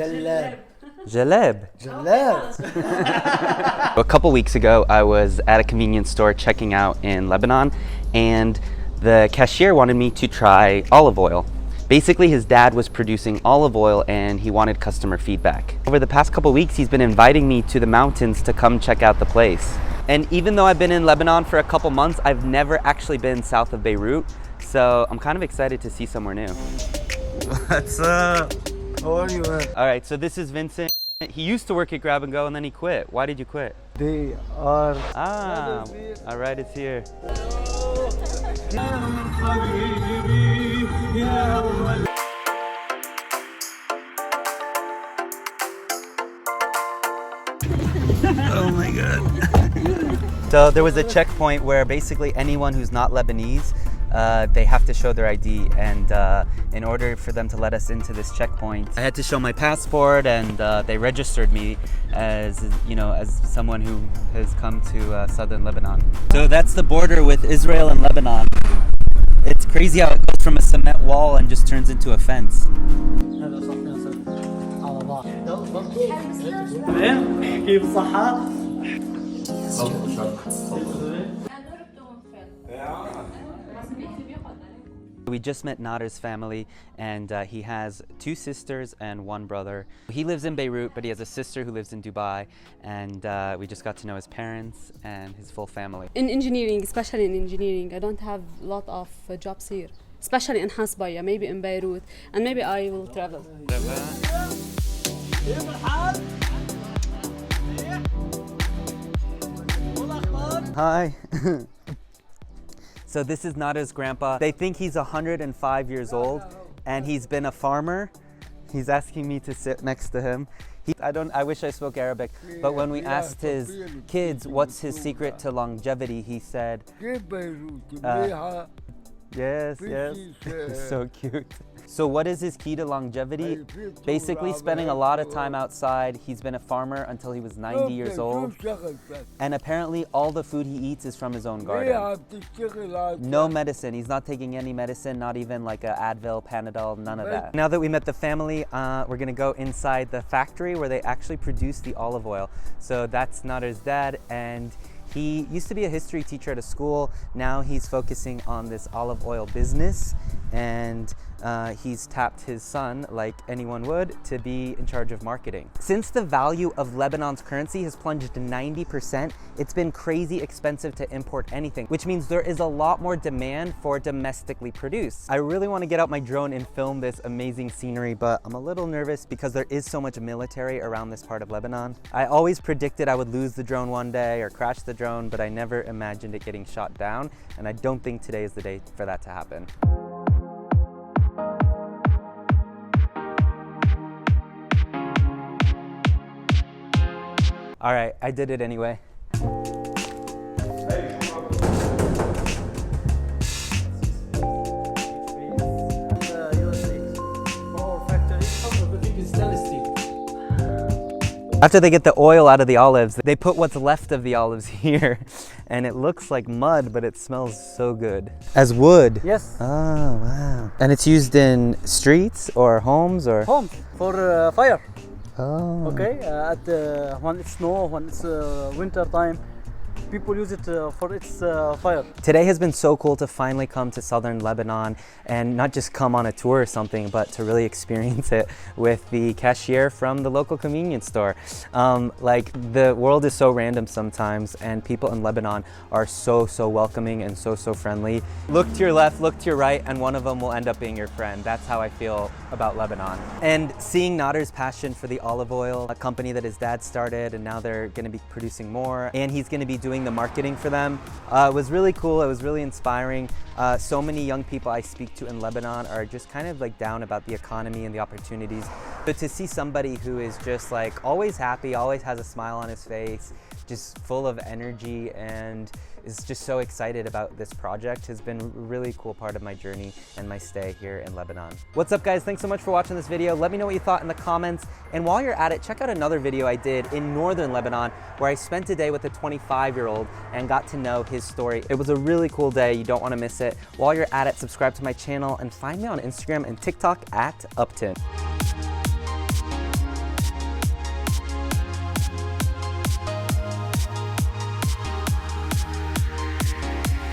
جلاب. Jaleb. جلاب. A couple weeks ago, I was at a convenience store checking out in Lebanon, and the cashier wanted me to try olive oil. Basically, his dad was producing olive oil and he wanted customer feedback. Over the past couple weeks, he's been inviting me to the mountains to come check out the place. And even though I've been in Lebanon for a couple months, I've never actually been south of Beirut. So I'm kind of excited to see somewhere new. What's up? How are you, man? All right, so this is Vincent. He used to work at Grab and Go and then he quit. Why did you quit? They are. Ah, all right, it's here. Oh my God. So there was a checkpoint where basically anyone who's not Lebanese, they have to show their ID, and in order for them to let us into this checkpoint, I had to show my passport, and they registered me as, you know, as someone who has come to Southern Lebanon. So that's the border with Israel and Lebanon. It's crazy how it goes from a cement wall and just turns into a fence. كيف صحة؟ We just met Nader's family, and he has 2 sisters and 1 brother. He lives in Beirut, but he has a sister who lives in Dubai, and we just got to know his parents and his full family. In engineering, especially in engineering, I don't have a lot of jobs here, especially in Hasbaya, maybe in Beirut, and maybe I will travel. Hi. So this is Nader's grandpa. They think he's 105 years old, and he's been a farmer. He's asking me to sit next to him. I wish I spoke Arabic, but when we asked his kids what's his secret to longevity, he said, yes, yes, so cute. So what is his key to longevity? Basically spending a lot of time outside. He's been a farmer until he was 90 years old. And apparently all the food he eats is from his own garden. No medicine. He's not taking any medicine, not even like a Advil, Panadol, none of that. Now that we met the family, we're gonna go inside the factory where they actually produce the olive oil. So that's Nader's dad, and he used to be a history teacher at a school. Now he's focusing on this olive oil business, and he's tapped his son, like anyone would, to be in charge of marketing. Since the value of Lebanon's currency has plunged to 90%, it's been crazy expensive to import anything, which means there is a lot more demand for domestically produced. I really want to get out my drone and film this amazing scenery, but I'm a little nervous because there is so much military around this part of Lebanon. I always predicted I would lose the drone one day or crash the drone, but I never imagined it getting shot down, and I don't think today is the day for that to happen. All right, I did it anyway. After they get the oil out of the olives, they put what's left of the olives here, and it looks like mud, but it smells so good. As wood? Yes. Oh, wow. And it's used in streets or homes or? Homes for fire. Oh. Okay. When it's snow, when it's winter time, people use it for its fire. Today has been so cool to finally come to Southern Lebanon and not just come on a tour or something, but to really experience it with the cashier from the local convenience store. Like, the world is so random sometimes, and people in Lebanon are so welcoming and so friendly. Look to your left, look to your right, and one of them will end up being your friend. That's how I feel about Lebanon. And seeing Nader's passion for the olive oil, a company that his dad started, and now they're going to be producing more, and he's going to be doing the marketing for them, was really cool. It was really inspiring. So many young people I speak to in Lebanon are just kind of like down about the economy and the opportunities. But to see somebody who is just like always happy, always has a smile on his face, just full of energy, and is just so excited about this project has been a really cool part of my journey and my stay here in Lebanon. What's up, guys? Thanks so much for watching this video. Let me know what you thought in the comments. And while you're at it, check out another video I did in northern Lebanon where I spent a day with a 25-year-old and got to know his story. It was a really cool day. You don't want to miss it. While you're at it, subscribe to my channel and find me on Instagram and TikTok at Uptin.